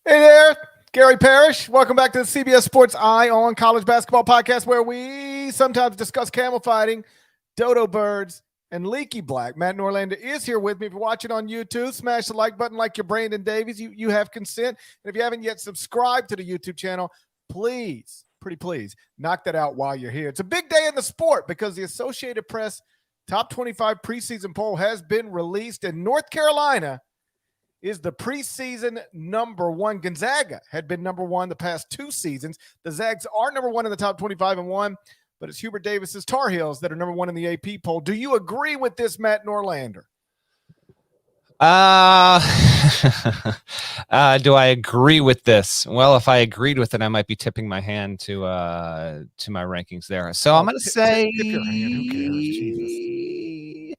Hey there, Gary Parrish. Welcome back to the CBS Sports Eye on College Basketball Podcast, where we sometimes discuss camel fighting, dodo birds, and leaky black. Matt Norlander is here with me. If you're watching on YouTube, smash the like button like you're Brandon Davies. You have consent. And if you haven't yet subscribed to the YouTube channel, please, pretty please, knock that out while you're here. It's a big day in the sport because the Associated Press Top 25 preseason poll has been released, and North Carolina is the preseason number one. Gonzaga had been number one the past two seasons. The Zags are number one in the top 25 and one, but it's Hubert Davis's Tar Heels that are number one in the AP poll. Do you agree with this, Matt Norlander? Do I agree with this? Well, if I agreed with it, I might be tipping my hand to my rankings there. So I'm going to say, tip your hand. Who cares? Jesus.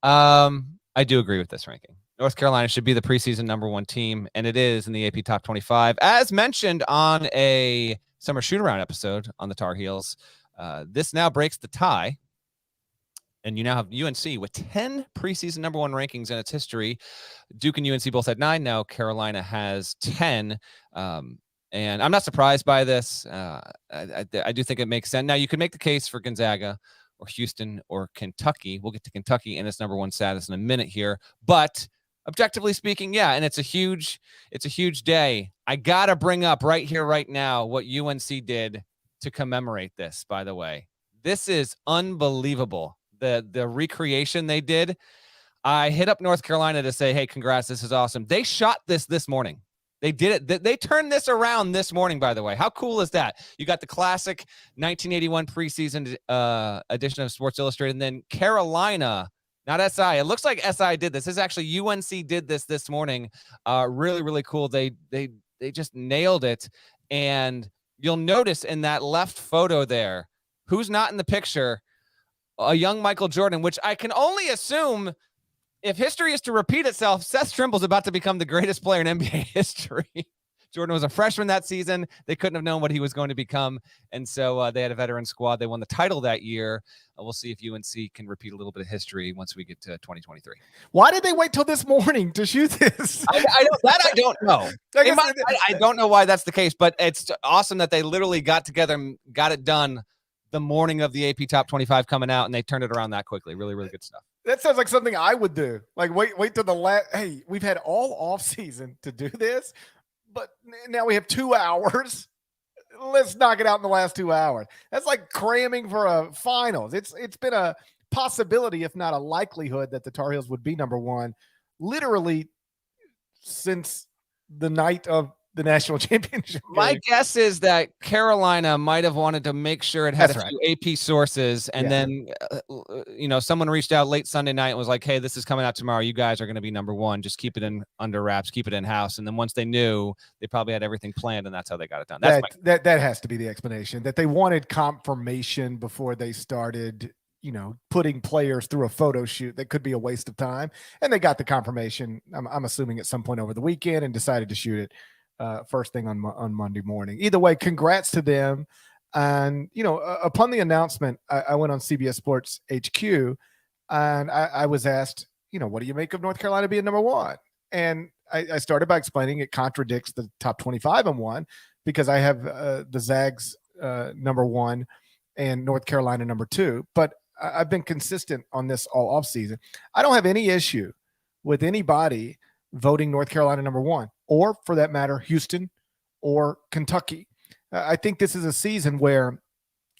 I do agree with this ranking. North Carolina should be the preseason number one team, and it is in the AP Top 25. As mentioned on a summer shoot-around episode on the Tar Heels, this now breaks the tie, and you now have UNC with 10 preseason number one rankings in its history. Duke and UNC both had 9. Now Carolina has 10. And I'm not surprised by this. I do think it makes sense. Now, you could make the case for Gonzaga or Houston or Kentucky. We'll get to Kentucky in its number one status in a minute here. But objectively speaking, yeah, and it's a huge day. I got to bring up right here, right now, what UNC did to commemorate this, by the way. This is unbelievable. The recreation they did. I hit up North Carolina to say, hey, congrats, this is awesome. They shot this morning. They did it. They turned this around this morning, by the way. How cool is that? You got the classic 1981 preseason edition of Sports Illustrated, and then Carolina, not SI. It looks like SI did this. This is actually UNC did this morning. Really, really cool. They just nailed it. And you'll notice in that left photo there, who's not in the picture? A young Michael Jordan, which I can only assume, if history is to repeat itself, Seth Trimble's about to become the greatest player in NBA history. Jordan was a freshman that season. They couldn't have known what he was going to become. And so they had a veteran squad. They won the title that year. We'll see if UNC can repeat a little bit of history once we get to 2023. Why did they wait till this morning to shoot this? I don't know. I don't know why that's the case, but it's awesome that they literally got together and got it done the morning of the AP Top 25 coming out, and they turned it around that quickly. Really, really good stuff. That sounds like something I would do. Like wait till the last. Hey, we've had all off season to do this, but now we have 2 hours. Let's knock it out in the last 2 hours. That's like cramming for a finals. It's been a possibility, if not a likelihood, that the Tar Heels would be number one, literally since the night of the national championship game. My guess is that Carolina might have wanted to make sure it had few AP sources, and then someone reached out late Sunday night and was like, hey, this is coming out tomorrow. You guys are going to be number one. Just keep it in under wraps, keep it in house. And then once they knew, they probably had everything planned, and that's how they got it done. That has to be the explanation, that they wanted confirmation before they started putting players through a photo shoot that could be a waste of time. And they got the confirmation, I'm assuming, at some point over the weekend, and decided to shoot it first thing on Monday morning. Either way, congrats to them. And, upon the announcement, I went on CBS Sports HQ, and I was asked, what do you make of North Carolina being number one? And I started by explaining it contradicts the top 25 and one, because I have the Zags number one and North Carolina number two. But I've been consistent on this all offseason. I don't have any issue with anybody voting North Carolina number one, or for that matter, Houston or Kentucky. I think this is a season where,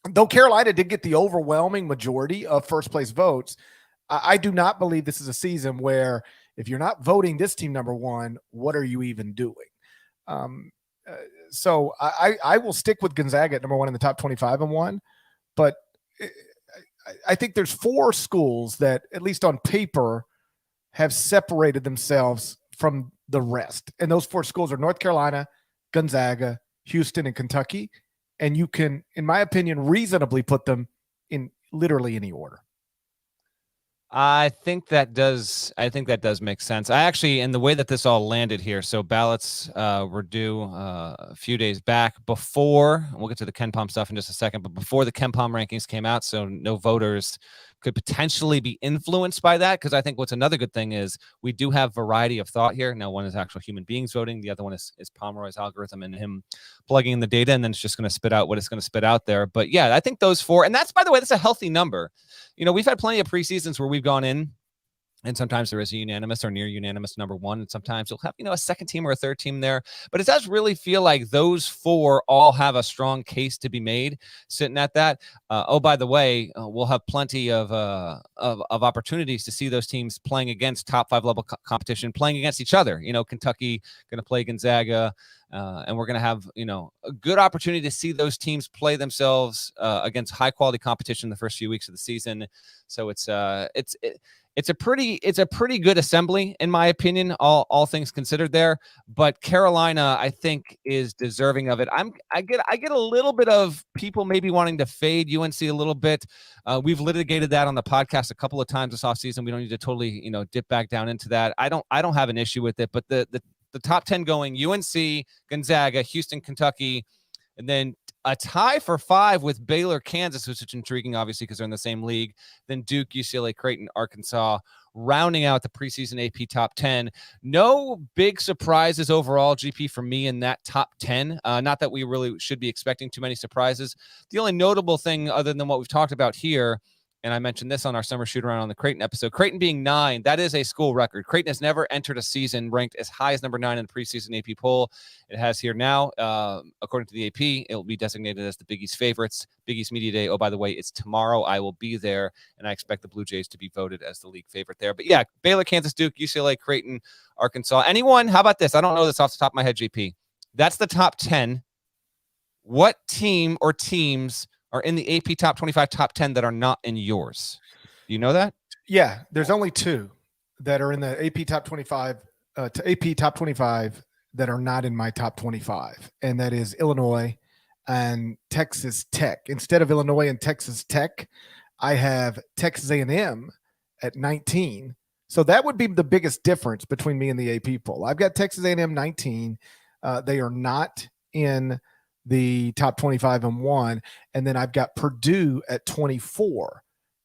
though Carolina did get the overwhelming majority of first place votes, I do not believe this is a season where, if you're not voting this team number one, what are you even doing? So I will stick with Gonzaga at number one in the top 25 and one, but I think there's 4 schools that, at least on paper, have separated themselves from the rest. And those 4 schools are North Carolina, Gonzaga, Houston, and Kentucky. And you can, in my opinion, reasonably put them in literally any order. I think that does make sense. I actually, in the way that this all landed here, so ballots were due a few days back before, we'll get to the KenPom stuff in just a second, but before the KenPom rankings came out, so no voters could potentially be influenced by that, because I think what's another good thing is we do have variety of thought here. Now, one is actual human beings voting. The other one is Pomeroy's algorithm and him plugging in the data, and then it's just going to spit out what it's going to spit out there. But yeah, I think those 4, and that's, by the way, that's a healthy number. We've had plenty of preseasons where we've gone in, and sometimes there is a unanimous or near unanimous number 1. And sometimes you'll have, a second team or a third team there. But it does really feel like those 4 all have a strong case to be made sitting at that. By the way, we'll have plenty of opportunities to see those teams playing against top 5 level competition, playing against each other. Kentucky going to play Gonzaga. And we're going to have, a good opportunity to see those teams play themselves against high quality competition in the first few weeks of the season. So it's a pretty good assembly, in my opinion, all things considered there. But Carolina, I think, is deserving of it. I get a little bit of people maybe wanting to fade UNC a little bit. We've litigated that on the podcast a couple of times this offseason. We don't need to totally, dip back down into that. I don't have an issue with it, but the top 10 going UNC, Gonzaga, Houston, Kentucky, and then a tie for 5 with Baylor, Kansas, which is intriguing, obviously, because they're in the same league. Then Duke, UCLA, Creighton, Arkansas, rounding out the preseason AP top 10. No big surprises overall, GP, for me in that top 10. Not that we really should be expecting too many surprises. The only notable thing, other than what we've talked about here, and I mentioned this on our summer shoot-around on the Creighton episode, Creighton being 9, that is a school record. Creighton has never entered a season ranked as high as number 9 in the preseason AP poll. It has here now. According to the AP, it will be designated as the Big East favorites. Big East Media Day, by the way, it's tomorrow. I will be there, and I expect the Blue Jays to be voted as the league favorite there. But yeah, Baylor, Kansas, Duke, UCLA, Creighton, Arkansas. Anyone? How about this? I don't know this off the top of my head, GP. That's the top 10. What team or teams are in the AP top 25, top 10 that are not in yours? Do you know that? Yeah, there's only 2 that are in the AP top 25 AP top 25 that are not in my top 25, and that is Illinois and Texas Tech. Instead of Illinois and Texas Tech, I have Texas A&M at 19. So that would be the biggest difference between me and the AP poll. I've got Texas A&M 19. They are not in the top 25 and 1. And then I've got Purdue at 24,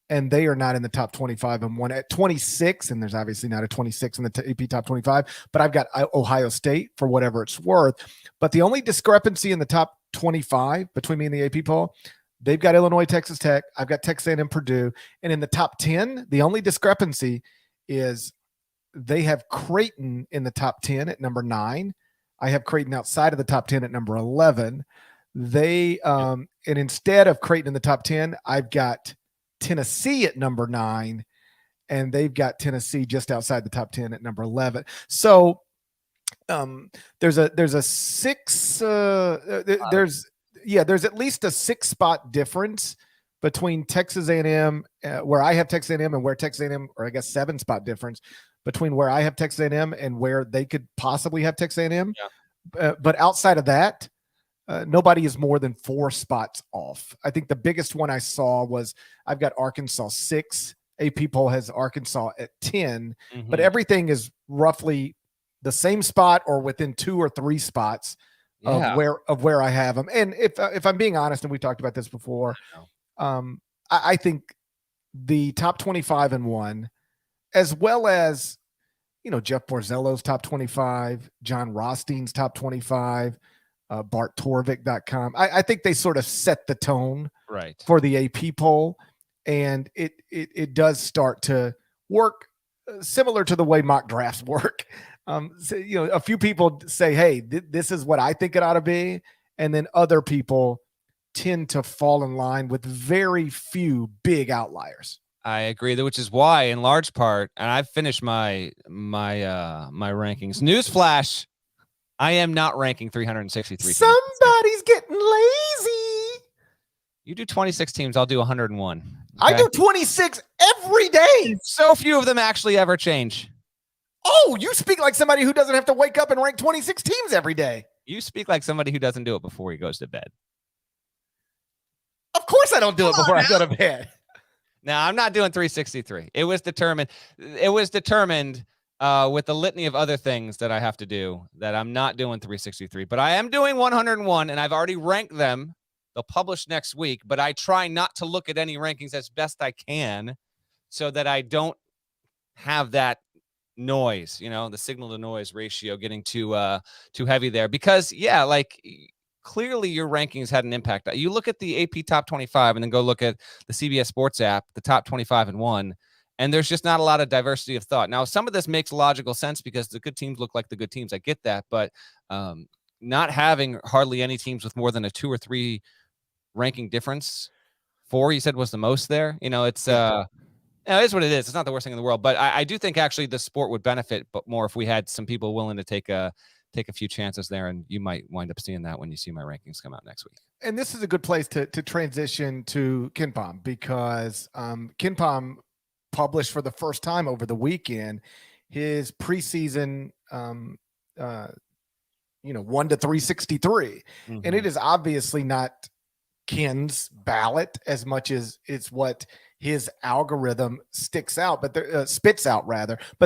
and they are not in the top 25 and 1. At 26, and there's obviously not a 26 in the AP top 25, but I've got Ohio State for whatever it's worth. But the only discrepancy in the top 25 between me and the AP poll, they've got Illinois, Texas Tech. I've got Texas A&M, Purdue. And in the top 10, the only discrepancy is they have Creighton in the top 10 at number 9. I have Creighton outside of the top 10 at number 11. And instead of Creighton in the top 10, I've got Tennessee at number 9, and they've got Tennessee just outside the top 10 at number 11. So there's a 6 there's at least a 6 spot difference between Texas A&M, where I have Texas A&M, and where Texas A&M, or I guess 7 spot difference between where I have Texas A&M and where they could possibly have Texas A&M. Yeah. But outside of that, nobody is more than 4 spots off. I think the biggest one I saw was I've got Arkansas 6. AP poll has Arkansas at 10, but everything is roughly the same spot or within 2 or 3 spots of where I have them. And if I'm being honest, and we talked about this before, I think the top 25 and 1, as well as, Jeff Borzello's top 25, John Rothstein's top 25, BartTorvik.com. I think they sort of set the tone for the AP poll, and it does start to work similar to the way mock drafts work. So, a few people say, hey, this is what I think it ought to be, and then other people tend to fall in line with very few big outliers. I agree, which is why, in large part, and I've finished my rankings. Newsflash: I am not ranking 363. Somebody's getting lazy. You do 26 teams, I'll do 101. Okay? I do 26 every day. So few of them actually ever change. Oh, you speak like somebody who doesn't have to wake up and rank 26 teams every day. You speak like somebody who doesn't do it before he goes to bed. Of course I don't do it before I go to bed. Now, I'm not doing 363. It was determined with the litany of other things that I have to do that I'm not doing 363. But I am doing 101, and I've already ranked them. They'll publish next week, but I try not to look at any rankings as best I can so that I don't have that noise, the signal to noise ratio getting too heavy there. Because clearly your rankings had an impact. You look at the AP top 25 and then go look at the CBS Sports app, the top 25 and 1, and there's just not a lot of diversity of thought. Now, some of this makes logical sense because the good teams look like the good teams. I get that, but not having hardly any teams with more than a 2 or 3 ranking difference, 4 you said was the most there. It's it is what it is. It's not the worst thing in the world, but I do think actually the sport would benefit more if we had some people willing to take a few chances there, and you might wind up seeing that when you see my rankings come out next week. And this is a good place to transition to KenPom, because KenPom published for the first time over the weekend his preseason 1 to 363. And it is obviously not Ken's ballot as much as it's what his algorithm spits out, but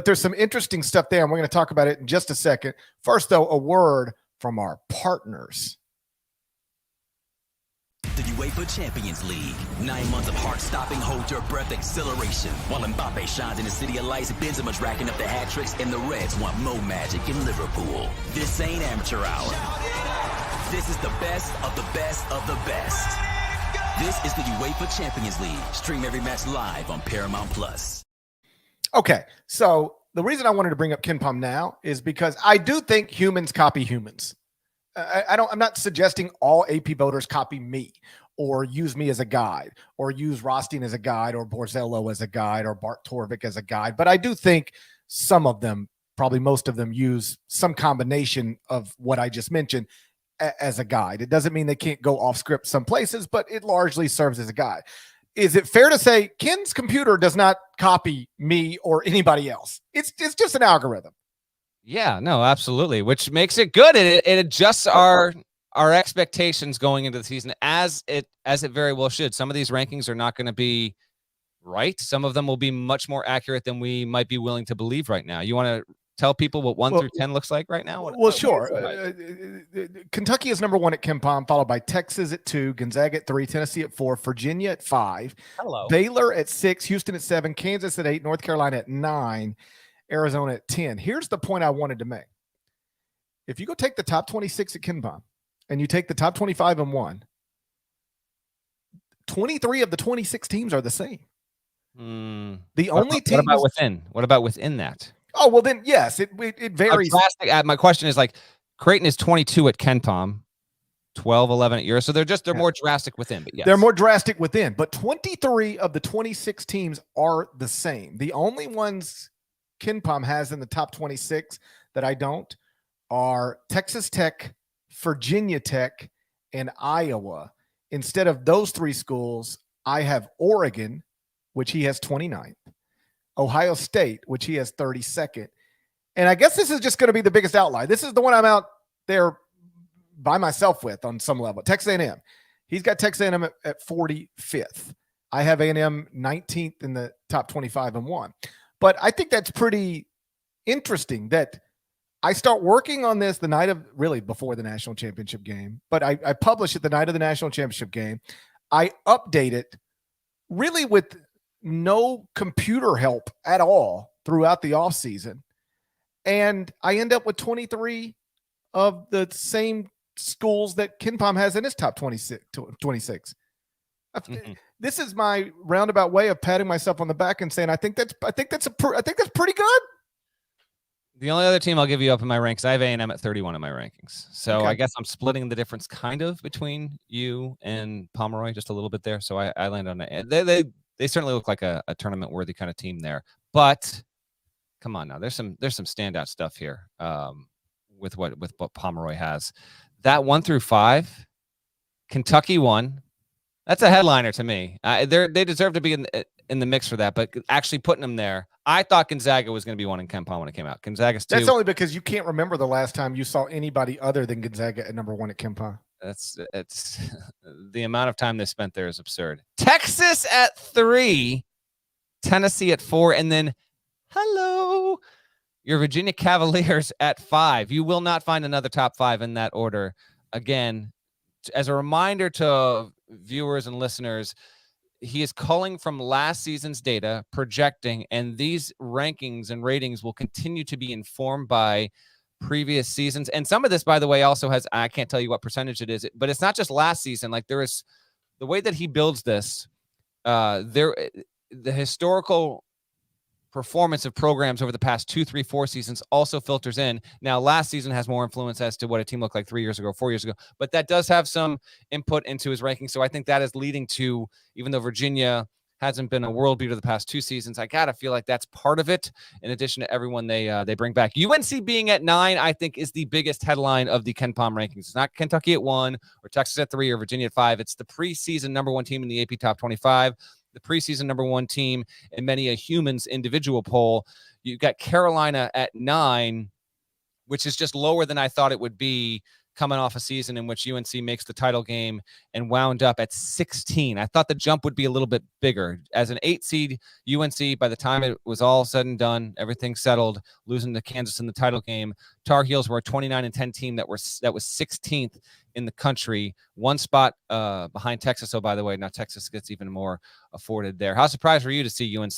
there's some interesting stuff there, and we're going to talk about it in just a second. First, though, a word from our partners. The UEFA Champions League. 9 months of heart-stopping, hold-your-breath acceleration. While Mbappe shines in the city of lights, Benzema's racking up the hat tricks, and the Reds want Mo Magic in Liverpool. This ain't amateur hour. This is the best of the best of the best. This is the UEFA Champions League. Stream every match live on Paramount+. Okay, so the reason I wanted to bring up KenPom now is because I do think humans copy humans. I'm not suggesting all AP voters copy me or use me as a guide or use Rothstein as a guide or Borzello as a guide or Bart Torvik as a guide, but I do think some of them, probably most of them, use some combination of what I just mentioned as a guide. It doesn't mean they can't go off script some places, but it largely serves as a guide. Is it fair to say Ken's computer does not copy me or anybody else? It's just an algorithm. Yeah, no, absolutely. Which makes it good. It adjusts our expectations going into the season as it very well should. Some of these rankings are not going to be right. Some of them will be much more accurate than we might be willing to believe right now. You want to tell people what 1 through 10 looks like right now? Sure. Kentucky is number 1 at KenPom, followed by Texas at 2, Gonzaga at 3, Tennessee at 4, Virginia at 5, Baylor at 6, Houston at 7, Kansas at 8, North Carolina at 9, Arizona at 10. Here's the point I wanted to make. If you go take the top 26 at KenPom and you take the top 25 and 1, 23 of the 26 teams are the same. The only team. What about within that? Oh, well then, yes, it varies. My question is Creighton is 22 at KenPom, 12, 11 at yours. So they're more drastic within, but yes. They're more drastic within, but 23 of the 26 teams are the same. The only ones KenPom has in the top 26 that I don't are Texas Tech, Virginia Tech, and Iowa. Instead of those 3 schools, I have Oregon, which he has 29th, Ohio State, which he has 32nd. And I guess this is just going to be the biggest outlier. This is the one I'm out there by myself with on some level. Texas A&M. He's got Texas A&M at 45th. I have A&M 19th in the top 25 and 1. But I think that's pretty interesting that I start working on this the night of, really before the national championship game, but I publish it the night of the national championship game. I update it really with no computer help at all throughout the offseason. And I end up with 23 of the same schools that KenPom has in his top 26. This is my roundabout way of patting myself on the back and saying I think that's pretty good. The only other team I'll give you up in my ranks, I have A&M at 31 in my rankings. So okay. I guess I'm splitting the difference kind of between you and Pomeroy just a little bit there. So I land on it. They certainly look like a tournament worthy kind of team there. But come on now, there's some standout stuff here with what Pomeroy has. That 1 through 5, Kentucky won. That's a headliner to me. They deserve to be in the mix for that, but actually putting them there, I thought Gonzaga was going to be 1 in KenPom when it came out. Gonzaga's 2. That's only because you can't remember the last time you saw anybody other than Gonzaga at number 1 at KenPom. It's the amount of time they spent there is absurd. Texas at 3, Tennessee at 4, and then your Virginia Cavaliers at 5. You will not find another top 5 in that order. Again, as a reminder to viewers and listeners, he is culling from last season's data, projecting, and these rankings and ratings will continue to be informed by previous seasons. And some of this, by the way, also has, I can't tell you what percentage it is, but it's not just last season. Like, there is the way that he builds this, the historical performance of programs over the past 2, 3, 4 seasons also filters in. Now, last season has more influence as to what a team looked like 3 years ago, 4 years ago, but that does have some input into his ranking. So I think that is leading to, even though Virginia hasn't been a world beater the past 2 seasons, I gotta feel like that's part of it. In addition to everyone they bring back, UNC being at 9, I think, is the biggest headline of the KenPom rankings. It's not Kentucky at 1 or Texas at 3 or Virginia at 5. It's the preseason number 1 team in the AP Top 25. The preseason number 1 team in many a human's individual poll. You've got Carolina at 9, which is just lower than I thought it would be, coming off a season in which UNC makes the title game and wound up at 16. I thought the jump would be a little bit bigger. As an 8 seed, UNC, by the time it was all said and done, everything settled, losing to Kansas in the title game, Tar Heels were a 29-10 team that was 16th in the country, 1 spot behind Texas. Oh, by the way, now Texas gets even more afforded there. How surprised were you to see UNC,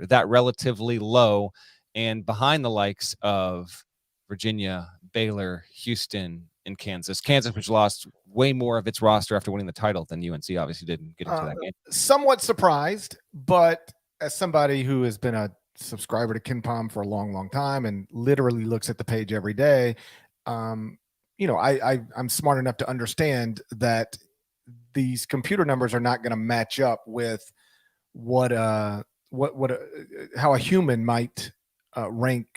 that relatively low and behind the likes of Virginia, Baylor, Houston, and Kansas? Kansas, which lost way more of its roster after winning the title than UNC obviously didn't get into that game. Somewhat surprised, but as somebody who has been a subscriber to KenPom for a long, long time and literally looks at the page every day, I'm smart enough to understand that these computer numbers are not going to match up with how a human might rank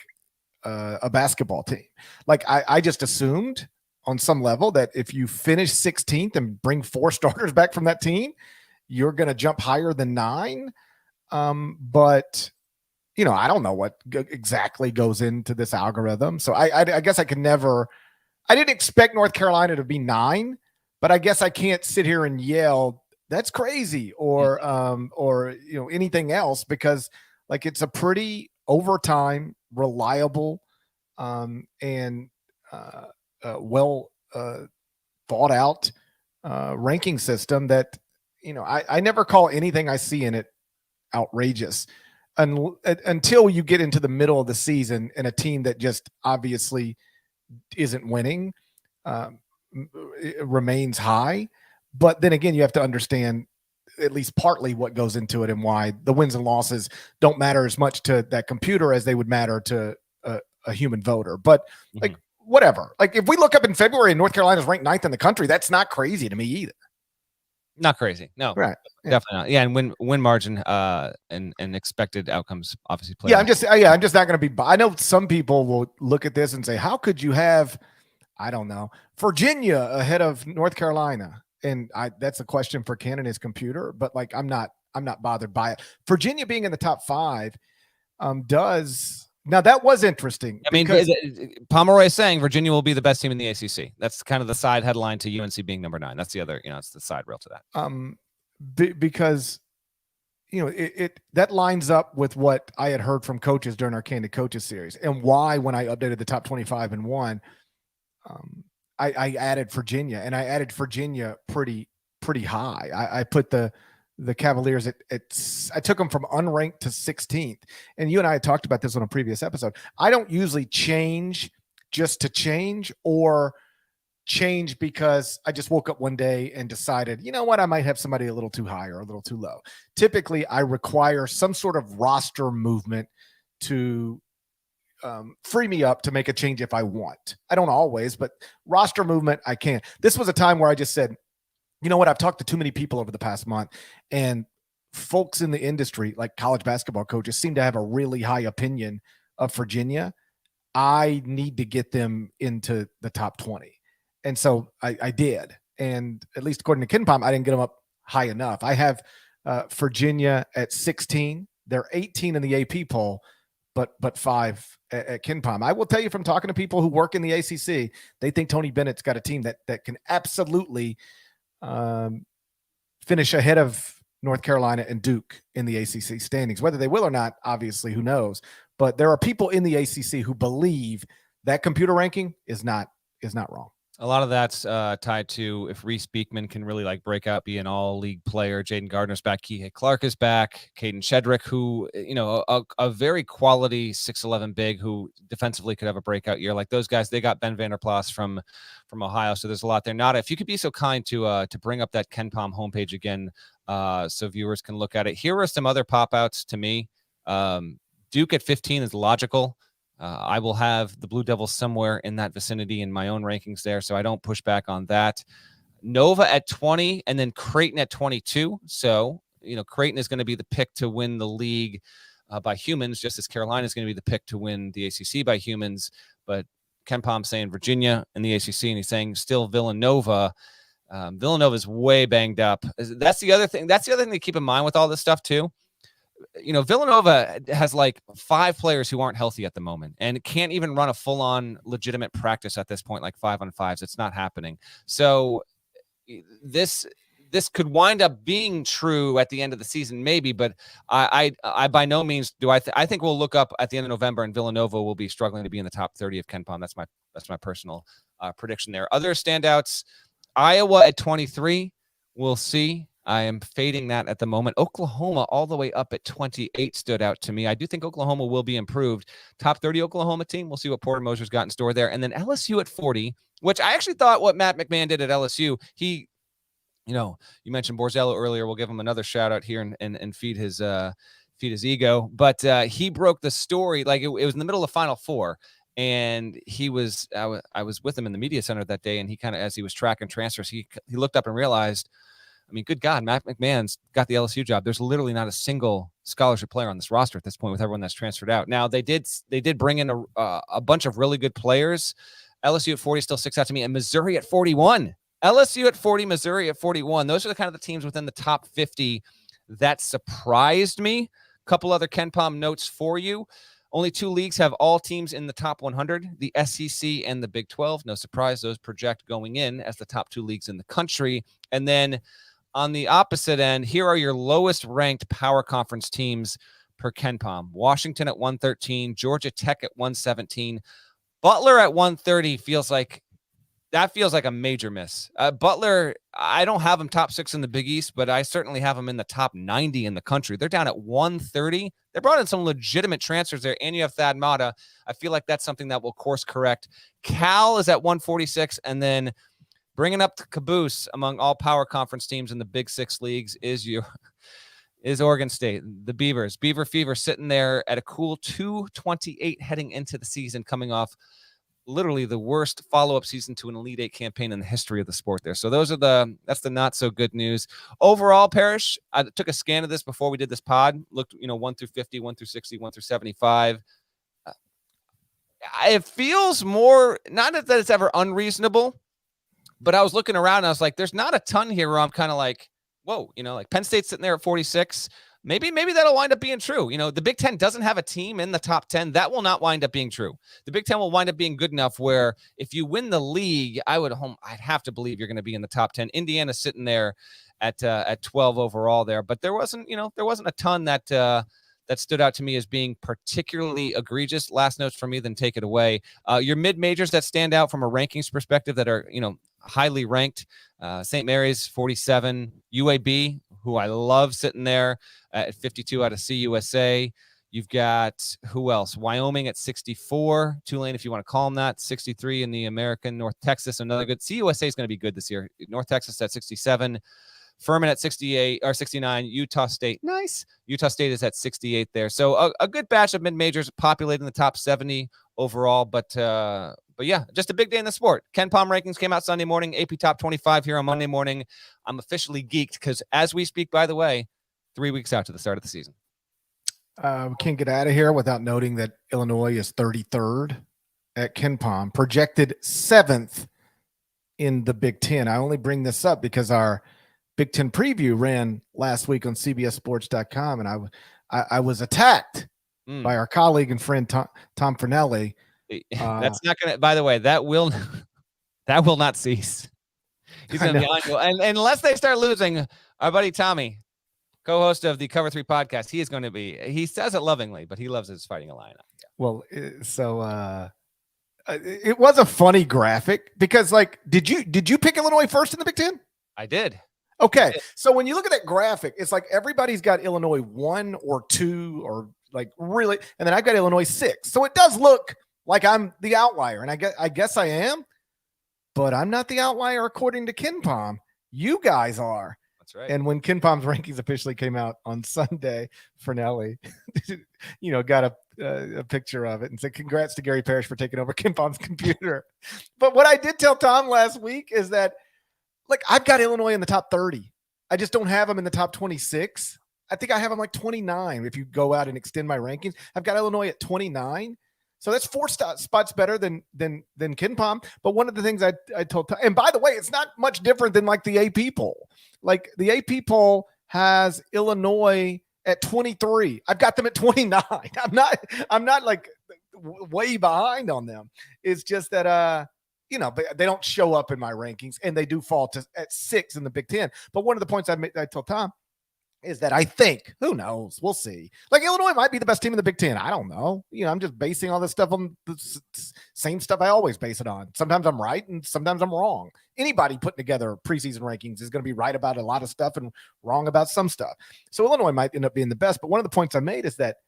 a basketball team. Like, I just assumed on some level that if you finish 16th and bring 4 starters back from that team, you're going to jump higher than 9. But I don't know what exactly goes into this algorithm. So I guess I didn't expect North Carolina to be 9, but I guess I can't sit here and yell, that's crazy, or anything else, because like, it's a pretty overtime reliable and well thought out ranking system that I never call anything I see in it outrageous until you get into the middle of the season and a team that just obviously isn't winning it remains high. But then again, you have to understand at least partly what goes into it and why the wins and losses don't matter as much to that computer as they would matter to a human voter. But like, whatever, like, if we look up in February and North Carolina's ranked 9th in the country, that's not crazy to me either. Not crazy. No, right. Definitely not. Yeah. And win margin and expected outcomes obviously play. Yeah. I'm just not going to be, I know some people will look at this and say, how could you have, I don't know, Virginia ahead of North Carolina? And that's a question for Ken and his computer, but like, I'm not bothered by it. Virginia being in the top 5 now that was interesting. I mean, Pomeroy is saying Virginia will be the best team in the ACC. That's kind of the side headline to UNC being number 9. That's the other, it's the side rail to that. Because that lines up with what I had heard from coaches during our Candid Coaches series, and why, when I updated the top 25 and 1, I added Virginia, and I added Virginia pretty high. I put the Cavaliers I took them from unranked to 16th. And you and I had talked about this on a previous episode. I don't usually change just to change, or change because I just woke up one day and decided, you know what, I might have somebody a little too high or a little too low. Typically, I require some sort of roster movement to free me up to make a change if I want. I don't always, but roster movement, I can. This was a time where I just said, you know what, I've talked to too many people over the past month, and folks in the industry, like college basketball coaches, seem to have a really high opinion of Virginia. I need to get them into the top 20. And so I did. And at least according to KenPom, I didn't get them up high enough. I have Virginia at 16. They're 18 in the AP poll, but 5 at KenPom. I will tell you, from talking to people who work in the ACC, they think Tony Bennett's got a team that can absolutely finish ahead of North Carolina and Duke in the ACC standings. Whether they will or not, obviously, who knows? But there are people in the ACC who believe that computer ranking is not wrong. A lot of that's tied to if Reese Beekman can really like break out, be an all-league player. Jaden Gardner's back. Kihei Clark is back. Caden Shedrick, who, a very quality 6'11" big who defensively could have a breakout year. Like those guys, they got Ben Vanderplas from Ohio, so there's a lot there. Nada, if you could be so kind to bring up that KenPom homepage again so viewers can look at it. Here are some other pop-outs to me. Duke at 15 is logical. I will have the Blue Devils somewhere in that vicinity in my own rankings there, so I don't push back on that. Nova at 20, and then Creighton at 22. So, Creighton is going to be the pick to win the league by humans, just as Carolina is going to be the pick to win the ACC by humans. But KenPom saying Virginia and the ACC, and he's saying still Villanova. Villanova is way banged up. That's the other thing. That's the other thing to keep in mind with all this stuff too. Villanova has like 5 players who aren't healthy at the moment and can't even run a full-on legitimate practice at this point, like 5-on-5s. It's not happening. So this could wind up being true at the end of the season, maybe, but I by no means do I think we'll look up at the end of November and Villanova will be struggling to be in the top 30 of KenPom. That's my personal prediction there. Other standouts, Iowa at 23. We'll see. I am fading that at the moment. Oklahoma all the way up at 28 stood out to me. I do think Oklahoma will be improved. Top 30 Oklahoma team. We'll see what Porter Moser's got in store there. And then LSU at 40, which I actually thought what Matt McMahon did at LSU, he, you mentioned Borzello earlier. We'll give him another shout out here and feed his ego. But he broke the story. Like it was in the middle of Final Four. And I was with him in the media center that day. And he kind of, as he was tracking transfers, he looked up and realized, I mean, good God, Matt McMahon's got the LSU job. There's literally not a single scholarship player on this roster at this point with everyone that's transferred out. Now, they did bring in a bunch of really good players. LSU at 40 still sticks out to me, and Missouri at 41. LSU at 40, Missouri at 41. Those are the kind of the teams within the top 50 that surprised me. A couple other KenPom notes for you. Only 2 leagues have all teams in the top 100, the SEC and the Big 12. No surprise, those project going in as the top 2 leagues in the country. And then on the opposite end, here are your lowest ranked power conference teams per KenPom. Washington at 113, Georgia Tech at 117, Butler at 130 feels like a major miss. Butler, I don't have them top 6 in the Big East, but I certainly have them in the top 90 in the country. They're down at 130. They brought in some legitimate transfers there, and you have Thad Matta. I feel like that's something that will course correct. Cal is at 146, and then bringing up the caboose among all power conference teams in the Big 6 leagues is Oregon State, the Beavers. Beaver Fever sitting there at a cool 228 heading into the season, coming off literally the worst follow-up season to an Elite 8 campaign in the history of the sport there. So that's the not so good news. Overall, Parrish, I took a scan of this before we did this pod, looked, 1 through 50, 1 through 60, 1 through 75. It feels more, not that it's ever unreasonable, but I was looking around and I was like, there's not a ton here where I'm kind of like, whoa, like Penn State's sitting there at 46. Maybe that'll wind up being true. The Big Ten doesn't have a team in the top 10. That will not wind up being true. The Big Ten will wind up being good enough where if you win the league, I'd have to believe you're going to be in the top 10. Indiana's sitting there at 12 overall there, but there wasn't a ton that stood out to me as being particularly egregious. Last notes from me, then take it away. Your mid-majors that stand out from a rankings perspective that are, highly ranked. St. Mary's 47, UAB, who I love sitting there at 52 out of CUSA. You've got who else? Wyoming at 64, Tulane, if you want to call them that, 63 in the American. North Texas, another good. CUSA is going to be good this year. North Texas at 67. Furman at 68 or 69. Utah State, nice. Utah State is at 68 there. So a good batch of mid-majors populating the top 70 overall. But yeah, just a big day in the sport. KenPom rankings came out Sunday morning. AP Top 25 here on Monday morning. I'm officially geeked because as we speak, by the way, 3 weeks out to the start of the season. We can't get out of here without noting that Illinois is 33rd at KenPom, projected 7th in the Big Ten. I only bring this up because our Big Ten preview ran last week on CBSSports.com, and I was attacked by our colleague and friend Tom Fernelli. That's not going to. By the way, that will not cease. He's going to be on, and unless they start losing, our buddy Tommy, co-host of the Cover 3 podcast, he is going to be. He says it lovingly, but he loves his Fighting Illini. Well, so It was a funny graphic because, like, did you pick Illinois first in the Big Ten? I did. Okay, so when you look at that graphic, it's like everybody's got Illinois 1 or 2 or like really, and then I've got Illinois 6. So it does look like I'm the outlier, and I guess I am, but I'm not the outlier according to KenPom. You guys are. That's right. And when KenPom's rankings officially came out on Sunday, Fernelli, got a picture of it and said, "Congrats to Gary Parrish for taking over KenPom's computer." But what I did tell Tom last week is that, like, I've got Illinois in the top 30. I just don't have them in the top 26. I think I have them like 29. If you go out and extend my rankings, I've got Illinois at 29. So that's 4 spots better than KenPom. But one of the things I told, and by the way, it's not much different than like the AP poll. Like the AP poll has Illinois at 23. I've got them at 29. I'm not like way behind on them. It's just that but they don't show up in my rankings, and they do fall at 6 in the Big Ten. But one of the points I told Tom is that I think, who knows, we'll see. Like Illinois might be the best team in the Big Ten. I don't know. I'm just basing all this stuff on the same stuff I always base it on. Sometimes I'm right and sometimes I'm wrong. Anybody putting together preseason rankings is going to be right about a lot of stuff and wrong about some stuff. So Illinois might end up being the best. But one of the points I made is that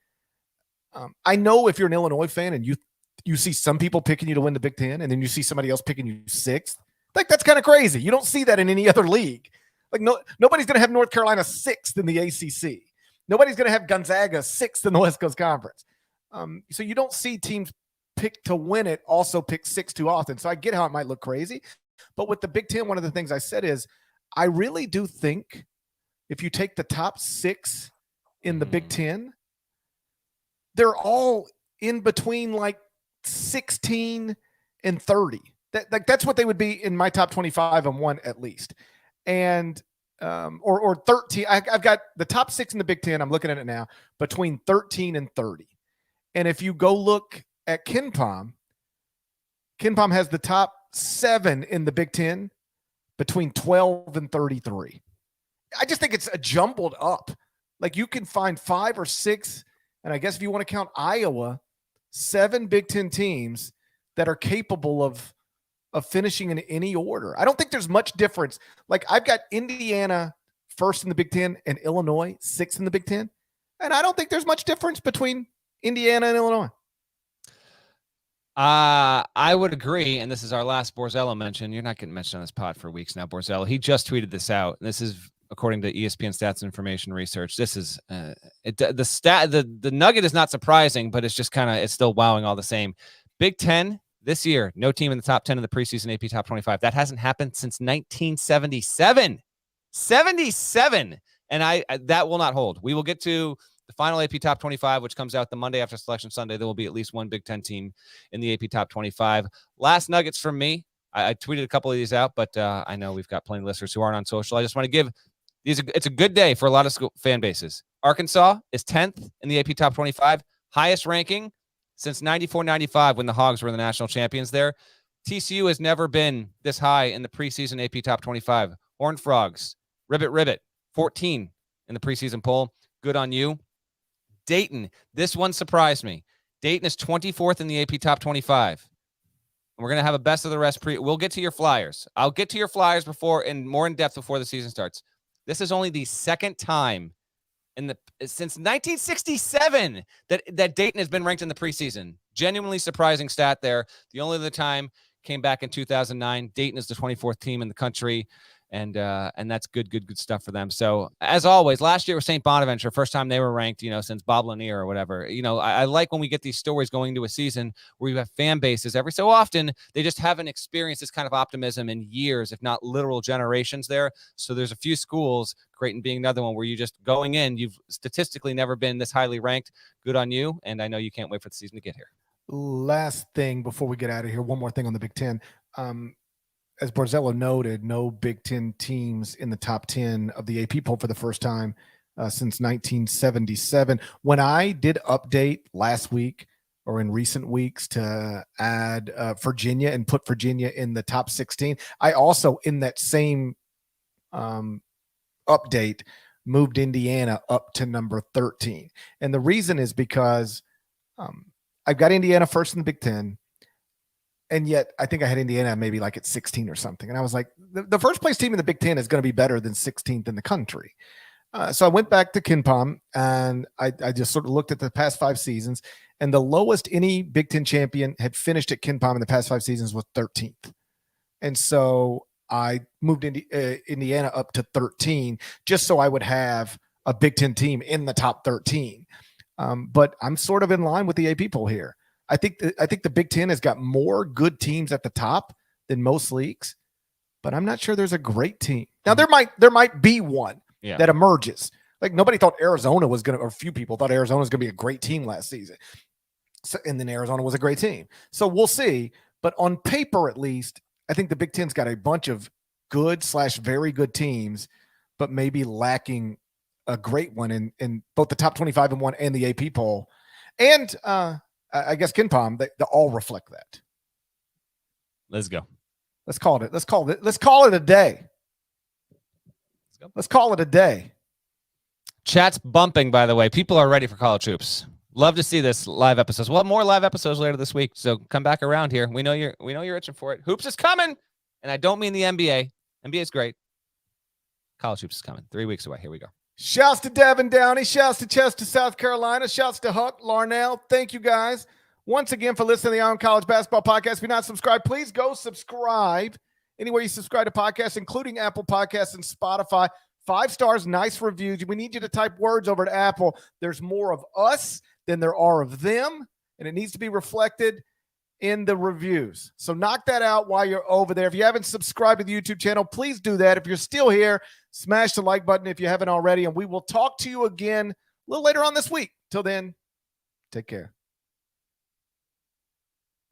I know if you're an Illinois fan and you see some people picking you to win the Big Ten, and then you see somebody else picking you 6th. Like, that's kind of crazy. You don't see that in any other league. Like, nobody's going to have North Carolina 6th in the ACC. Nobody's going to have Gonzaga 6th in the West Coast Conference. So you don't see teams pick to win it also pick 6 too often. So I get how it might look crazy. But with the Big Ten, one of the things I said is I really do think if you take the top 6 in the Big Ten, they're all in between like 16 and 30. That's what they would be in my top 25 and 1 at least. And or 13. I've got the top 6 in the Big Ten. I'm looking at it now between 13 and 30. And if you go look at KenPom has the top 7 in the Big Ten between 12 and 33. I just think it's a jumbled up. Like, you can find 5 or 6, and I guess if you want to count Iowa, 7 Big Ten teams that are capable of finishing in any order. I don't think there's much difference. Like, I've got Indiana 1st in the Big Ten and Illinois 6th in the Big Ten. And I don't think there's much difference between Indiana and Illinois. I would agree. And this is our last Borzello mention. You're not getting mentioned on this pod for weeks now, Borzello. He just tweeted this out. This is according to ESPN Stats and Information Research. This is the nugget is not surprising, but it's just it's still wowing all the same. Big Ten this year, no team in the top 10 in the preseason AP top 25. That hasn't happened since 1977. 77. And that will not hold. We will get to the final AP top 25, which comes out the Monday after Selection Sunday. There will be at least one Big Ten team in the AP top 25. Last nuggets from me. I tweeted a couple of these out, but I know we've got plenty of listeners who aren't on social. I just want to give these. It's a good day for a lot of school fan bases. Arkansas is 10th in the AP top 25, highest ranking since 94-95 when the Hogs were the national champions there. TCU has never been this high in the preseason AP top 25. Horned Frogs, Ribbit, 14 in the preseason poll. Good on you. Dayton, this one surprised me. Dayton is 24th in the AP top 25. And we're going to have a best of the rest we'll get to your Flyers. I'll get to your Flyers more in depth before the season starts. This is only the second time since 1967 that Dayton has been ranked in the preseason. Genuinely surprising stat there. The only other time came back in 2009. Dayton is the 24th team in the country. And that's good stuff for them. So as always, last year was St. Bonaventure, first time they were ranked, since Bob Lanier or whatever. I like when we get these stories going into a season where you have fan bases every so often. They just haven't experienced this kind of optimism in years, if not literal generations there. So there's a few schools, Creighton being another one, where you just going in, you've statistically never been this highly ranked. Good on you. And I know you can't wait for the season to get here. Last thing before we get out of here, one more thing on the Big Ten. As Borzello noted, no Big Ten teams in the top 10 of the AP poll for the first time since 1977. When I did update last week or in recent weeks to add Virginia and put Virginia in the top 16, I also, in that same update, moved Indiana up to number 13. And the reason is because I've got Indiana first in the Big Ten. And yet I think I had Indiana maybe like at 16 or something. And I was like, the first place team in the Big Ten is going to be better than 16th in the country. So I went back to KenPom and I just sort of looked at the past 5 seasons, and the lowest any Big Ten champion had finished at KenPom in the past 5 seasons was 13th. And so I moved Indiana up to 13 just so I would have a Big Ten team in the top 13. But I'm sort of in line with the AP poll here. I think the Big Ten has got more good teams at the top than most leagues, but I'm not sure there's a great team. Now there might be one that emerges. Like nobody thought Arizona was going to, or few people thought Arizona was going to be a great team last season. So, and then Arizona was a great team. So we'll see. But on paper, at least, I think the Big Ten's got a bunch of good/very good teams, but maybe lacking a great one in both the top 25 and 1 and the AP poll. And I guess KenPom, they all reflect that. Let's go. Let's call it a day. Let's call it a day. Chat's bumping, by the way. People are ready for college hoops. Love to see this live episodes. We'll have more live episodes later this week, so come back around here. We know you're itching for it. Hoops is coming, and I don't mean the NBA. NBA is great. College hoops is coming. 3 weeks away. Here we go. Shouts to Devin Downey. Shouts to Chester, South Carolina. Shouts to Huck, Larnell. Thank you guys once again for listening to the Iron College Basketball Podcast. If you're not subscribed, please go subscribe anywhere you subscribe to podcasts, including Apple Podcasts and Spotify. 5 stars, nice reviews. We need you to type words over to Apple. There's more of us than there are of them, and it needs to be reflected in the reviews. So knock that out while you're over there. If you haven't subscribed to the YouTube channel, please do that. If you're still here, smash the like button if you haven't already, and we will talk to you again a little later on this week. Till then, take care.